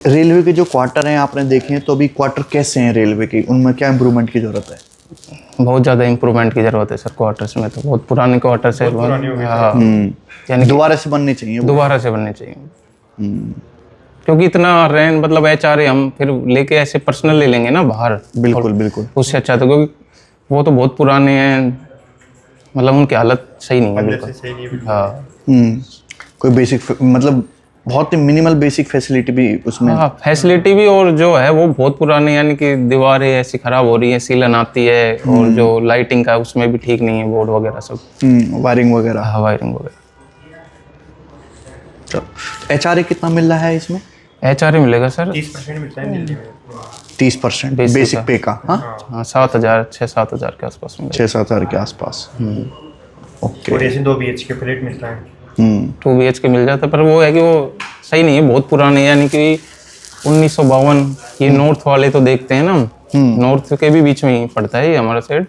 Railway के जो quarter हैं आपने देखे हैं, तो अभी क्वार्टर कैसे हैं रेलवे की, उनमें क्या इम्प्रूवमेंट की ज़रूरत है? बहुत ज़्यादा इम्प्रूवमेंट की ज़रूरत है सर। क्वार्टर्स में तो बहुत पुराने क्वार्टर्स है, हाँ, यानी दोबारा से बननी चाहिए वो। दोबारा से बनने चाहिए। क्योंकि इतना रेंट मतलब HRA हम फिर लेके ऐसे पर्सनल ले लेंगे ना बाहर, बिल्कुल बिल्कुल, उससे अच्छा था, क्योंकि वो तो बहुत पुराने हैं, मतलब उनकी हालत सही नहीं है बिल्कुल। हाँ कोई बेसिक मतलब बहुत ही मिनिमल बेसिक फैसिलिटी भी उसमें। हाँ, फैसिलिटी भी, और जो है वो बहुत पुराने, यानी कि दीवारें ऐसी खराब हो रही है, सीलन आती है, और जो लाइटिंग का उसमें भी ठीक नहीं है, बोर्ड वगैरह सब, वायरिंग वगैरह। हाँ वायरिंग वगैरह। तो HRA कितना मिल रहा है इसमें? HRA मिलेगा सर 30% मिलता है दिल्ली में। 30% Basic बेसिक का। पे का? हाँ, हाँ 6-7 हज़ार के आसपास मिलेगा। 6-7 हज़ार के आसपास। ओके। और ऐसे 2 BHK फ्लैट मिलता है। 2 BHK मिल जाता है, पर वो है कि वो सही नहीं है, बहुत पुराने, यानी कि 1952। ये नॉर्थ वाले तो देखते हैं ना, नॉर्थ के भी बीच में ही पड़ता है ये हमारा साइड,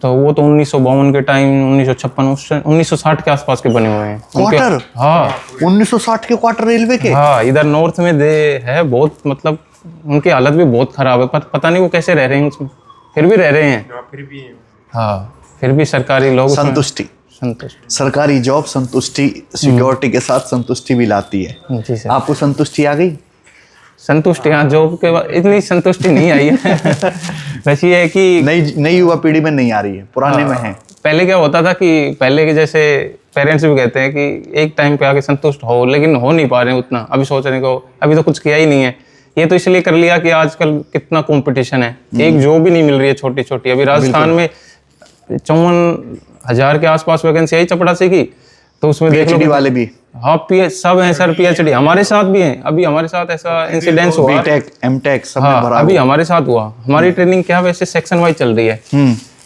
तो वो तो 1952 के टाइम, 1956, 1960 के आसपास के बने हुए हैं क्वार्टर? हाँ 1960 के क्वार्टर रेलवे के? हाँ, इधर नॉर्थ में दे है बहुत, मतलब उनकी हालत भी बहुत खराब है, पर पता नहीं वो कैसे रह रहे हैं उसमें, फिर भी रह रहे हैं। फिर भी हाँ, फिर भी सरकारी लोग उसमें संतुष्टि, सरकारी जॉब संतुष्टि, सिक्योरिटी के साथ संतुष्टि भी लाती है। जी सर। आपको संतुष्टि आ गई? संतुष्टि, हाँ, जॉब के बाद इतनी संतुष्टि नहीं आई है। बस ये है कि नई युवा पीढ़ी में नहीं आ रही है, पुराने में है। पहले क्या होता था कि पहले के जैसे पेरेंट्स भी कहते हैं कि एक टाइम पे आके संतुष्ट हो, लेकिन हो नहीं पा रहे हैं उतना, अभी सोचने को, अभी तो कुछ किया ही नहीं है। ये तो इसलिए कर लिया कि आजकल कितना कंपटीशन है, एक जॉब भी नहीं मिल रही है छोटी छोटी। अभी राजस्थान में 54,000 के आसपास वैकेंसी आई चपड़ासी की, तो उसमें देख लो वाले भी। हाँ, सब हैं सर, PhD हमारे साथ भी हैं। अभी हमारे साथ ऐसा इंसिडेंस हुआ, B.Tech M.Tech सब में हाँ, भरा अभी हमारे साथ हुआ। हमारी ट्रेनिंग क्या वैसे सेक्शन वाइज चल रही है,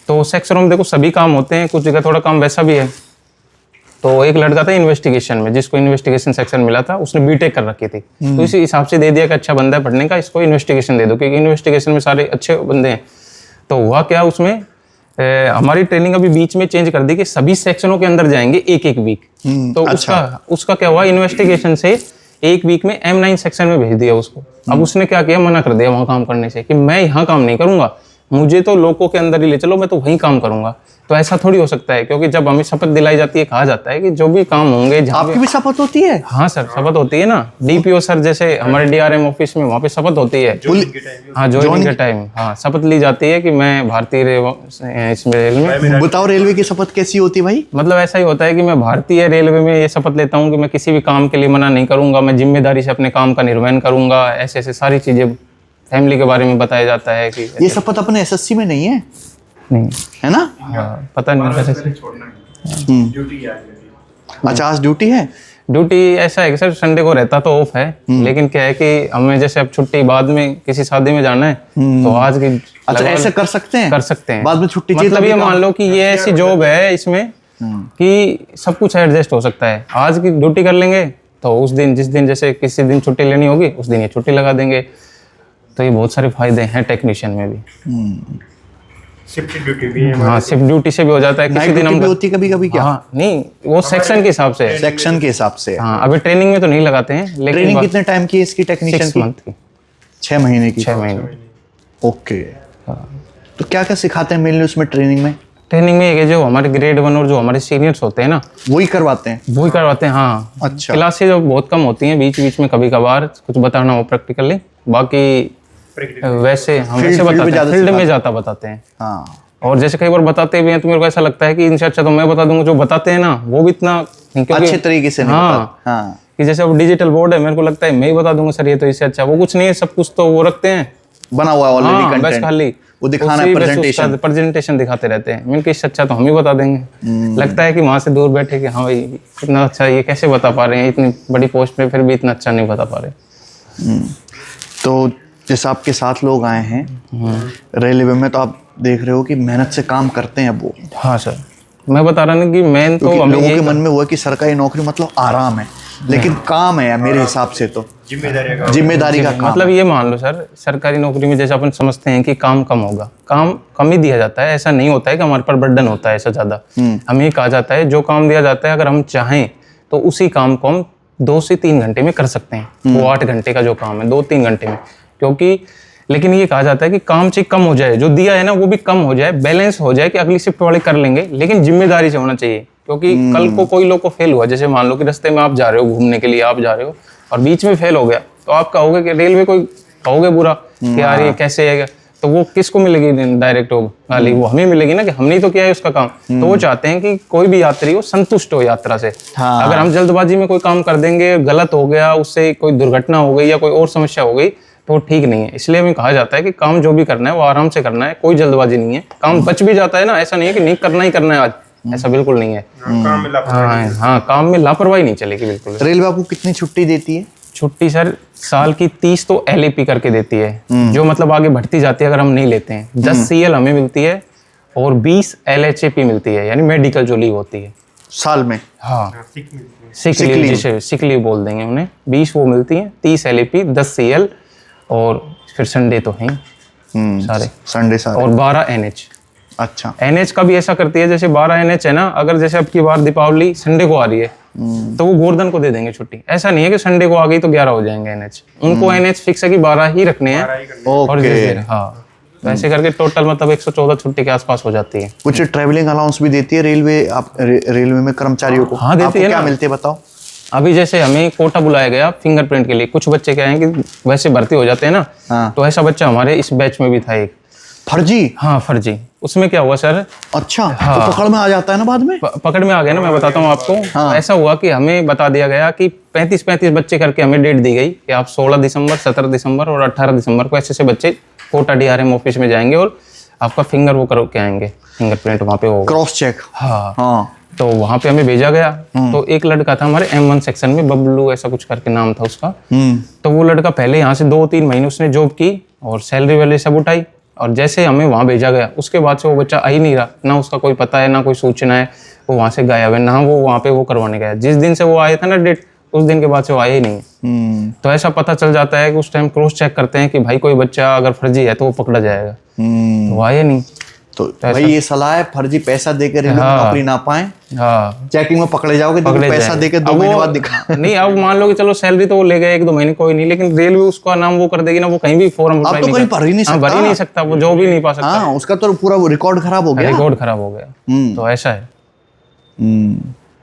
तो सेक्शनों में देखो सभी काम होते हैं, कुछ जगह थोड़ा काम वैसा भी है। तो एक लड़का था इन्वेस्टिगेशन में, जिसको इन्वेस्टिगेशन सेक्शन मिला था, उसने B.Tech कर रखी थी, तो इसी हिसाब से दे दिया कि अच्छा बंदा है पढ़ने का, इसको इन्वेस्टिगेशन दे दो, क्योंकि इन्वेस्टिगेशन में सारे अच्छे बंदे हैं। तो हुआ क्या, उसमें हमारी ट्रेनिंग अभी बीच में चेंज कर दी कि सभी सेक्शनों के अंदर जाएंगे एक वीक। तो अच्छा। उसका क्या हुआ, इन्वेस्टिगेशन से एक वीक में M9 सेक्शन में भेज दिया उसको। अब उसने क्या किया, मना कर दिया वहाँ काम करने से, कि मैं यहाँ काम नहीं करूंगा, मुझे तो लोगों के अंदर ही ले चलो, मैं तो वहीं काम करूंगा। तो ऐसा थोड़ी हो सकता है, क्योंकि जब हमें शपथ दिलाई जाती है, कहा जाता है कि जो भी काम होंगे, आपकी भी शपथ होती है? हाँ सर, शपथ होती है ना। DPO सर जैसे हमारे DRM ऑफिस में, वहाँ पे शपथ होती है। हाँ, ज्वाइनिंग के टाइम, हाँ, शपथ ली जाती है कि मैं भारतीय इसमें रेलवे में। बताओ रेलवे की शपथ कैसी होती है भाई? मतलब ऐसा ही होता है कि मैं भारतीय रेलवे में ये शपथ लेता हूँ कि मैं किसी भी काम के लिए मना नहीं करूंगा, मैं जिम्मेदारी से अपने काम का निर्वहन करूंगा, ऐसे ऐसे सारी चीजें, फैमिली के बारे में बताया जाता है कि ये शपथ अपने SSC में नहीं है? नहीं है ना? हाँ, पता नहीं कैसे। अच्छा, आज ड्यूटी है? ड्यूटी ऐसा है कि सर संडे को रहता तो ऑफ है, लेकिन क्या है कि हमें जैसे अब छुट्टी बाद में किसी शादी में जाना है, तो आज की अच्छा, ऐसे कर सकते हैं बाद में छुट्टी। मतलब ये मान लो कि ये ऐसी जॉब है इसमें कि सब कुछ एडजस्ट हो सकता है। आज की ड्यूटी कर लेंगे, तो उस दिन जिस दिन जैसे किसी दिन छुट्टी लेनी होगी, उस दिन ये छुट्टी लगा देंगे। तो ये बहुत सारे फायदे हैं टेक्नीशियन में भी। शिफ्ट ड्यूटी भी है। हाँ, शिफ्ट ड्यूटी से भी हो जाता है, किसी दिन हम होती कभी कभी क्या? हाँ, नहीं, वो सेक्शन के हिसाब से है। सेक्शन के हिसाब से। हाँ, अभी ट्रेनिंग में तो नहीं लगाते हैं, लेकिन ट्रेनिंग कितने टाइम की है इसकी टेक्नीशियन 6 की? मंथ की। 6 महीने की। 6 महीने। ओके। तो क्या क्या सिखाते हैं मेनली उसमें ट्रेनिंग में? ट्रेनिंग में ये जो हमारे ग्रेड 1 और जो हमारे सीनियर्स होते हैं ना, वही करवाते हैं? वही करवाते हैं। हाँ, अच्छा। क्लासेज बहुत कम होती हैं, बीच बीच में कभी कभार कुछ बताना हो प्रैक्टिकली, बाकी वैसे हम वैसे बताते हैं, फील्ड में जाता बताते हैं। हाँ। और जैसे कई बार बताते भी हैं तो मेरे को ऐसा लगता है कि इनसे अच्छा तो मैं बता दूंगा, जो बताते हैं ना वो भी इतना नहीं, क्योंकि अच्छे तरीके से नहीं बताते। हाँ। कि जैसे अब डिजिटल बोर्ड है, मेरे को लगता है मैं ही बता दूंगा सर ये तो इससे अच्छा, वो कुछ नहीं है, सब कुछ तो वो रखते हैं बना हुआ है ऑलरेडी कंटेंट, बस खाली वो दिखाना है, प्रेजेंटेशन दिखाते रहते हैं। मैंने इससे अच्छा तो हम ही बता देंगे। लगता है कि वहां से दूर बैठे कि हाँ भाई इतना अच्छा ये कैसे बता पा रहे हैं, इतनी बड़ी पोस्ट पे फिर भी इतना अच्छा नहीं बता पा रहे। तो जैसे आपके साथ लोग आए हैं रेलवे में, तो आप देख रहे हो कि मेहनत से काम करते हैं वो। हाँ सर, मैं बता रहा हूँ कि मेन तो लोगों के मन में हुआ कि सरकारी नौकरी मतलब आराम है, लेकिन काम है मेरे हिसाब से तो जिम्मेदारी का काम। मतलब ये मान लो सर, सरकारी नौकरी में जैसे अपन समझते हैं कि काम कम होगा, काम कम ही दिया जाता है। ऐसा नहीं होता है कि हमारे पर बर्डन होता है ऐसा ज़्यादा। हमें कहा जाता है जो काम दिया जाता है अगर हम चाहें तो उसी काम को हम 2 से 3 घंटे में कर सकते हैं। वो 8 घंटे का जो काम है 2-3 घंटे में, क्योंकि लेकिन ये कहा जाता है कि काम चाहिए कम हो जाए, जो दिया है ना वो भी कम हो जाए, बैलेंस हो जाए कि अगली शिफ्ट वाले कर लेंगे, लेकिन जिम्मेदारी से होना चाहिए। क्योंकि कल को कोई लोग को फेल हुआ, जैसे मान लो कि रास्ते में आप जा रहे हो घूमने के लिए, आप जा रहे हो और बीच में फेल हो गया, तो आप कहोगे कि रेलवे कोई कहोगे बुरा कि यार ये कैसे है, तो वो किसको मिलेगी डायरेक्ट हो गाली, वो हमें मिलेगी ना कि हमने तो किया है उसका काम। तो वो चाहते हैं कि कोई भी यात्री हो संतुष्ट हो यात्रा से। हाँ। अगर हम जल्दबाजी में कोई काम कर देंगे, गलत हो गया, उससे कोई दुर्घटना हो गई या कोई और समस्या हो गई, तो ठीक नहीं है। इसलिए हमें कहा जाता है कि काम जो भी करना है वो आराम से करना है, कोई जल्दबाजी नहीं है। काम बच भी जाता है ना, ऐसा नहीं है कि नहीं करना ही करना है आज, ऐसा बिल्कुल नहीं है। काम में लापरवाही हाँ, काम में लापरवाही नहीं चलेगी बिल्कुल। रेलवे आपको कितनी छुट्टी देती है? छुट्टी सर साल की 30 तो LAP करके देती है, जो मतलब आगे बढ़ती जाती है अगर हम नहीं लेते हैं। 10 CL हमें मिलती है और 20 LHAP मिलती है, यानी मेडिकल जो लीव होती है साल में? हाँ, सीख मिलती है। सिक लीव, जिसे सिक लीव बोल देंगे उन्हें। 20 वो मिलती है, 30 LAP, 10 CL और फिर संडे तो हैं सारे, संडे सारे। और 12 NH। अच्छा। NH का भी ऐसा करती है, जैसे 12 NH है ना, अगर जैसे अब की बार दीपावली संडे को आ रही है तो वो गोवर्धन को दे देंगे छुट्टी। ऐसा नहीं है कि संडे को आ गई तो 11 हो जाएंगे NH, उनको NH फिक्स है कि 12 ही रखने हैं। और ओके। हाँ, वैसे करके टोटल मतलब 114 छुट्टी के आसपास हो जाती है। कुछ ट्रैवलिंग अलाउंस भी देती है रेलवे, आप रेलवे में कर्मचारियों को? हाँ, देती आपको है क्या ना। मिलते हैं बताओ? अभी जैसे हमें कोटा बुलाया गया फिंगरप्रिंट के लिए, कुछ बच्चे क्या हैं कि वैसे भर्ती हो जाते हैं ना, हाँ। तो ऐसा बच्चा हमारे इस बैच में भी था एक। फर्जी? हाँ, फर्जी। उसमें क्या हुआ सर, अच्छा। तो पकड़ में आ जाता है ना बाद में? पकड़ में आ गया ना, मैं बताता हूँ आपको। हाँ। ऐसा हुआ कि हमें बता दिया गया कि 35 बच्चे करके हमें डेट दी गई कि आप 16 दिसंबर, 17 दिसंबर और 18 दिसंबर को ऐसे बच्चे कोटा DRM ऑफिस में जाएंगे और आपका फिंगर वो करो के आएंगे, फिंगरप्रिंट वहाँ पे होगा, क्रॉस चेक। हाँ। हाँ। तो वहाँ पे हमें भेजा गया। तो एक लड़का था हमारे M1 सेक्शन में, बबलू ऐसा कुछ करके नाम था उसका। तो वो लड़का पहले यहाँ से 2-3 महीने उसने जॉब की और सैलरी वैलरी सब उठाई, और जैसे हमें वहाँ भेजा गया उसके बाद से वो बच्चा आ ही नहीं रहा, ना उसका कोई पता है ना कोई सूचना है, वो वहाँ से गायब है, ना वो वहाँ पे वो करवाने गया। जिस दिन से वो आया था ना डेट, उस दिन के बाद से वो आया ही नहीं है। तो ऐसा पता चल जाता है कि उस टाइम क्रॉस चेक करते हैं कि भाई कोई बच्चा अगर फर्जी है तो वो पकड़ा जाएगा। तो वो आया नहीं। तो भाई ये सलाह है, फर्जी पैसा देकर रेलवे में नौकरी ना पाए, हाँ, चेकिंग में पकड़े जाओगे तो पकड़े पैसा जाएंगे। देकर 2 अब महीने वो- बाद दिखा। नहीं, अब मान लो कि चलो सैलरी तो वो ले गए 1-2 महीने, कोई नहीं, लेकिन रेलवे उसका नाम वो कर देगी ना, वो कहीं भी फॉर्म अब अप्लाई तो नहीं कहीं कर- भर ही नहीं हाँ, सकता। भर ही नहीं सकता, वो जो भी नहीं पा सकता। हाँ, उसका तो पूरा रिकॉर्ड खराब हो गया। रिकॉर्ड खराब हो गया। तो ऐसा है,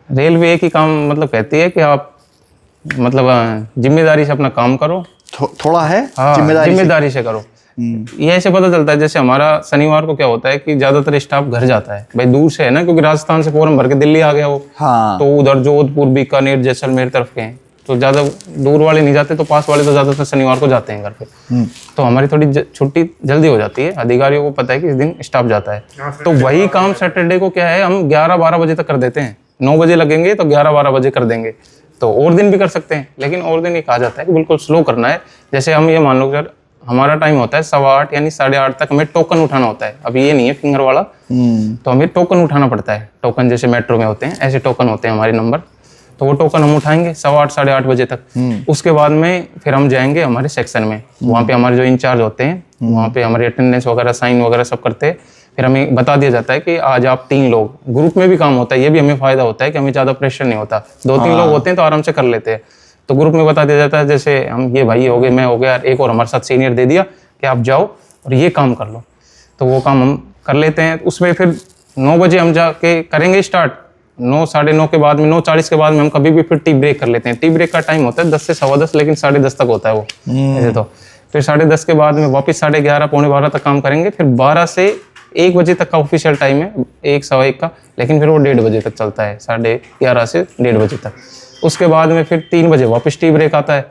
रेलवे एक ही काम मतलब कहती है कि आप मतलब जिम्मेदारी से अपना काम करो। थोड़ा है हाँ, जिम्मेदारी से। जिम्मेदारी से करो। ये ऐसे पता चलता है, जैसे हमारा शनिवार को क्या होता है कि ज्यादातर स्टाफ घर जाता है, भाई दूर से है ना, क्योंकि राजस्थान से फॉर्म भर के दिल्ली आ गया वो, हाँ। तो उधर जोधपुर, बीकानेर, जैसलमेर तरफ के हैं, तो ज्यादा दूर वाले नहीं जाते, तो पास वाले तो ज्यादातर शनिवार को जाते हैं घर पे। तो हमारी थोड़ी छुट्टी जल्दी हो जाती है, अधिकारियों को पता है कि इस दिन स्टाफ जाता है, तो वही काम सैटरडे को क्या है हम 11-12 बजे तक कर देते हैं। 9 बजे लगेंगे तो 11-12 बजे कर देंगे। तो और दिन भी कर सकते हैं, लेकिन और दिन ये कहा जाता है कि बिल्कुल स्लो करना है। जैसे हम ये मान लो सर, हमारा टाइम होता है 8:15 यानी 8:30 तक हमें टोकन उठाना होता है। अब ये नहीं है फिंगर वाला, तो हमें टोकन उठाना पड़ता है। टोकन जैसे मेट्रो में होते हैं, ऐसे टोकन होते हैं हमारे नंबर, तो वो टोकन हम उठाएंगे 8:15 8:30 बजे तक। उसके बाद में फिर हम जाएंगे हमारे सेक्शन में, वहाँ पे हमारे जो इंचार्ज होते हैं, वहाँ पे हमारे अटेंडेंस वगैरह, साइन वगैरह सब करते हैं। फिर हमें बता दिया जाता है कि आज आप 3 लोग, ग्रुप में भी काम होता है, ये भी हमें फायदा होता है कि हमें ज़्यादा प्रेशर नहीं होता। 2-3 लोग होते हैं तो आराम से कर लेते हैं। तो ग्रुप में बता दिया जाता है, जैसे हम ये भाई हो गए, मैं हो गया, एक और हमारे साथ सीनियर दे दिया कि आप जाओ और ये काम कर लो, तो वो काम हम कर लेते हैं। उसमें फिर 9 बजे हम जाके करेंगे स्टार्ट, 9 साढ़े 9 के बाद में, 9:40 के बाद में हम कभी भी फिर टी ब्रेक कर लेते हैं। टी ब्रेक का टाइम होता है 10 से 10:15, लेकिन 10:30 तक होता है वो ऐसे। तो फिर 10:30 के बाद में वापस 11:30 पौने 12 तक काम करेंगे। फिर 12 से 1 बजे तक का ऑफिशियल टाइम है, 1 सवा 1 का, लेकिन फिर वो 1:30 बजे तक चलता है, 11:30 से 1:30 बजे तक। उसके बाद में फिर 3 बजे वापस टी ब्रेक आता है।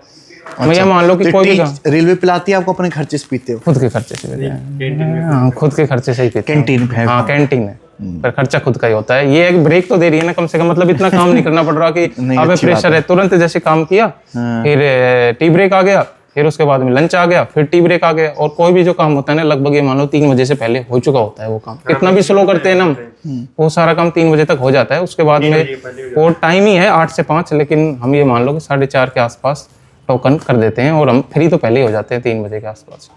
मैं ये मान लो कि कोई भी रेलवे पिलाती है आपको, अपने खर्चे से पीते हो? खुद के खर्चे से पीते हैं। हाँ, खुद के खर्चे से ही पीते हैं। कैंटीन है? हाँ, कैंटीन है, पर खर्चा खुद का ही होता है। ये एक ब्रेक तो दे रही है ना कम से कम, मतलब इतना काम नहीं करना पड़ रहा कि अबे प्रेशर है, तुरंत जैसे काम किया, फिर टी ब्रेक आ गया, फिर उसके बाद में लंच आ गया, फिर टी ब्रेक आ गया। और कोई भी जो काम होता है ना, लगभग ये मान लो 3 बजे से पहले हो चुका होता है वो काम। कितना भी स्लो करते हैं ना हम, वो सारा काम 3 बजे तक हो जाता है। उसके बाद में वो टाइम ही है 8 से 5, लेकिन हम ये मान लो कि 4:30 के आसपास टोकन कर देते हैं और हम फ्री तो पहले ही हो जाते हैं 3 बजे के आसपास।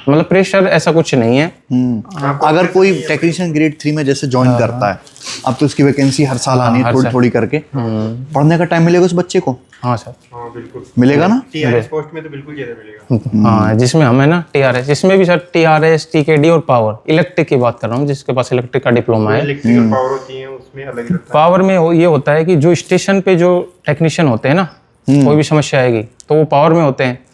मतलब प्रेशर ऐसा कुछ नहीं है। अगर कोई टेक्नीशियन ग्रेड 3 में जैसे ज्वाइन करता है, अब तो उसकी वैकेंसी हर साल आनी है, थोड़ी थोड़ी करके, पढ़ने का टाइम मिलेगा उस बच्चे को? हाँ सर। हाँ बिल्कुल मिलेगा ना? TRS पोस्ट में तो बिल्कुल ज़्यादा मिलेगा। हाँ, जिसमें हमें ना TRS, इसमें भी सर TRS, TKD और पावर, इलेक्ट्रिक की बात कर रहा हूँ, जिसके पास इलेक्ट्रिक का डिप्लोमा है। इलेक्ट्रिकल पावर होती है उसमें अलग रहता है। पावर में ये होता है कि जो स्टेशन पे जो टेक्नीशियन होते हैं ना, कोई भी समस्या आएगी तो वो पावर में होते हैं।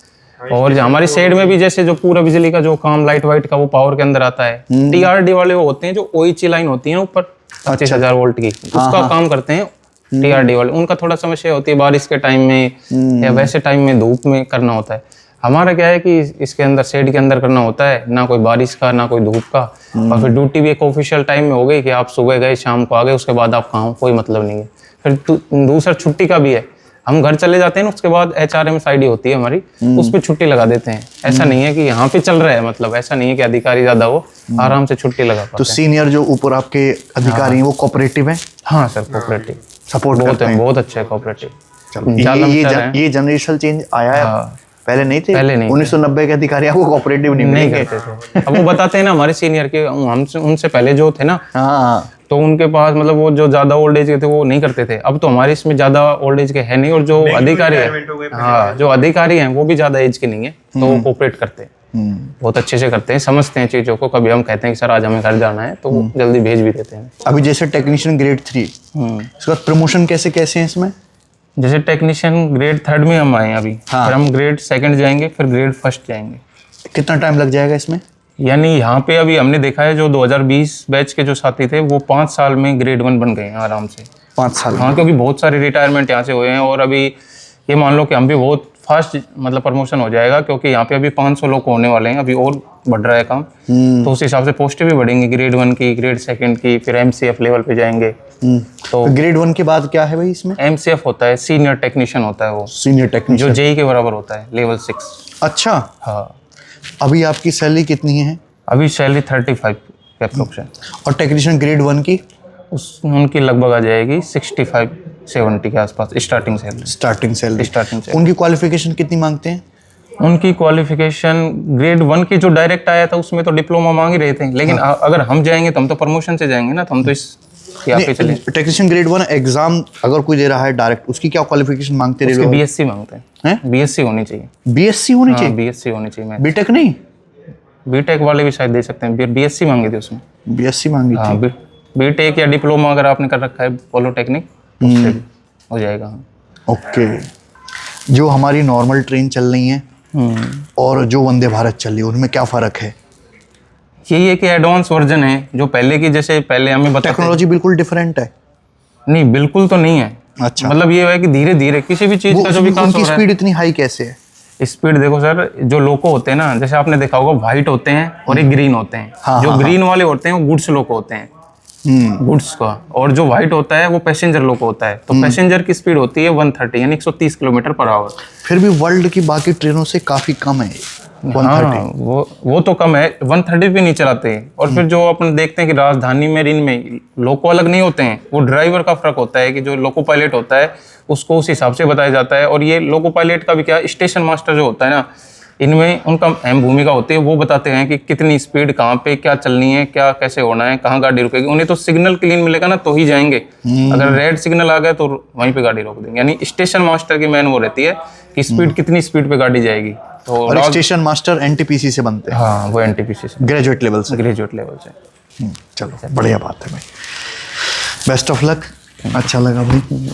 और हमारी साइड में भी जैसे जो पूरा बिजली का जो काम लाइट वाइट का वो पावर के अंदर आता है। TRD वाले वो होते हैं जो OHC लाइन होती है ना ऊपर 25,000 वोल्ट की, उसका काम करते हैं TRD वाले। उनका थोड़ा समस्या होती है बारिश के टाइम में या वैसे टाइम में धूप में करना होता है। हमारा क्या है कि इसके अंदर शेड के अंदर करना होता है, ना कोई बारिश का ना कोई धूप का। और फिर ड्यूटी भी एक ऑफिशियल टाइम में हो गई कि आप सुबह गए शाम को आ गए, उसके बाद आप कहाँ हो, कोई मतलब नहीं है। फिर दूसरा छुट्टी का भी है, हम घर चले जाते हैं ना, उसके बाद HRMS ID होती है हमारी, उस पर छुट्टी लगा देते हैं। ऐसा नहीं है कि यहाँ पे चल रहा है, मतलब ऐसा नहीं है कि अधिकारी ज्यादा हो, आराम से छुट्टी लगा पाते तो सीनियर जो ऊपर आपके अधिकारी हैं वो कोऑपरेटिव हैं, हाँ सर, कोऑपरेटिव सपोर्ट बहुत करते है, हैं। बहुत अच्छा है कोऑपरेटिव। चलो, ज़्यादा मच्छर है। ये जनरेशनल चेंज आया है, हाँ। पहले नहीं थे? पहले नहीं थे। 1990 के अधिकारी आपको कोऑपरेटिव नहीं नहीं मिलेंगे। कहते थे। अब वो बताते हैं ना हमारे सीनियर के, हमसे उनसे पहले जो थे ना, हाँ, तो उनके पास मतलब वो जो ज्यादा ओल्ड एज के थे वो नहीं करते थे। अब तो हमारे इसमें ज्यादा ओल्ड एज के है नहीं, और जो अधिकारी retirement हो गए है, हाँ, जो अधिकारी हैं वो भी ज्यादा एज के नहीं है, तो वो कोऑपरेट करते हैं, बहुत अच्छे से करते हैं, समझते हैं चीजों को। कभी हम कहते हैं कि सर आज हमें घर जाना है, तो वो जल्दी भेज भी देते हैं। अभी जैसे टेक्नीशियन ग्रेड 3, इसके बाद प्रमोशन कैसे कैसे हैं इसमें? जैसे टेक्नीशियन ग्रेड 3 में हम आए हैं अभी, हाँ। फिर हम ग्रेड 2 जाएंगे, फिर ग्रेड 1 जाएंगे। कितना टाइम लग जाएगा इसमें? यानी यहाँ पे अभी हमने देखा है जो 2020 बैच के जो साथी थे वो 5 साल में ग्रेड 1 बन गए हैं आराम से। 5 साल? हाँ, क्योंकि बहुत सारे रिटायरमेंट यहाँ से हुए हैं, और अभी ये मान लो कि हम भी बहुत फास्ट मतलब प्रमोशन हो जाएगा, क्योंकि यहाँ पे अभी 500 लोग होने वाले हैं, अभी और बढ़ रहा है काम। तो उस हिसाब से पोस्टें भी बढ़ेंगी, ग्रेड 1 की, ग्रेड 2 की, फिर MCF लेवल पे जाएंगे। तो ग्रेड 1 के बाद क्या है भाई इसमें? MCF होता है, सीनियर टेक्नीशियन होता है वो, सीनियर टेक्नीशियन, जो JEE के बराबर होता है, लेवल 6। अच्छा। हाँ, अभी आपकी सैलरी कितनी है? अभी सैलरी 35 के अप्रोक्स है। और टेक्नीशियन ग्रेड 1 की? उनकी लगभग आ जाएगी 65-70 के आसपास starting salary. Starting salary. Starting से उनकी क्वालिफिकेशन कितनी मांगते हैं? उनकी क्वालिफिकेशन ग्रेड 1 की जो डायरेक्ट आया था उसमें तो डिप्लोमा मांग ही रहे थे, लेकिन अगर हम जाएंगे तो हम तो प्रमोशन से जाएंगे ना, तो हम तो इस यहाँ पे चले। टेक्नीशियन ग्रेड 1 एग्जाम अगर कोई दे रहा है डायरेक्ट, उसकी क्या क्वालिफिकेशन मांगते उसके रहे? BSc मांगते हैं? हैं, BSc होनी चाहिए। BSc होनी हाँ, चाहिए? BSc होनी चाहिए। मैं बीटेक नहीं? बीटेक वाले भी शायद दे सकते हैं, BSc मांगी थी उसमें। BSc मांगी हाँ, थी। बीटेक या डिप्लोमा अगर आपने कर रखा है पॉलिटेक्निक, उससे भी हो जाएगा। हाँ। ओके। जो हमारी नॉर्मल ट्रेन चल रही हैं और जो वंदे भारत चल रही है, उनमें क्या फ़र्क है? यही है कि एडवांस वर्जन है जो पहले की, जैसे पहले हमें बताते टेक्नोलॉजी बिल्कुल डिफरेंट है? नहीं, बिल्कुल तो नहीं है। अच्छा। मतलब ये है कि धीरे धीरे किसी भी चीज का जो विकास हो उनकी रहा स्पीड इतनी हाई कैसे है? है, स्पीड देखो सर, जो लोको होते हैं ना, जैसे आपने देखा होगा व्हाइट होते हैं और एक ग्रीन होते हैं। हाँ, जो हाँ, ग्रीन वाले होते हैं वो गुड्स लोको होते हैं, गुड्स का, और जो व्हाइट होता है वो पैसेंजर लोको होता है। तो पैसेंजर की स्पीड होती है 130 यानी 130 किलोमीटर पर आवर। फिर भी वर्ल्ड की बाकी ट्रेनों से काफ़ी कम है 130। हाँ, वो तो कम है, 130 भी नहीं चलाते। और फिर जो अपन देखते हैं कि राजधानी में रिन में लोको अलग नहीं होते हैं, वो ड्राइवर का फर्क होता है कि जो लोको पायलट होता है उसको उस हिसाब से बताया जाता है। और ये लोको पायलट का भी क्या, स्टेशन मास्टर जो होता है ना, इनमें उनका अहम भूमिका होती है। वो बताते हैं कि कितनी स्पीड कहाँ पे क्या चलनी है, क्या कैसे होना है, कहाँ गाड़ी रुकेगी। उन्हें तो सिग्नल क्लीन मिलेगा ना तो ही जाएंगे, अगर रेड सिग्नल आ गया तो वहीं पे गाड़ी रोक देंगे। यानी स्टेशन मास्टर की मेन वो रहती है कि स्पीड कितनी स्पीड पे गाड़ी जाएगी। तो और स्टेशन मास्टर NTPC से बनते हैं? हाँ, वो NTPC से, ग्रेजुएट लेवल से? ग्रेजुएट लेवल से। चलो, बढ़िया बात है भाई। Best of luck. अच्छा लगा भाई।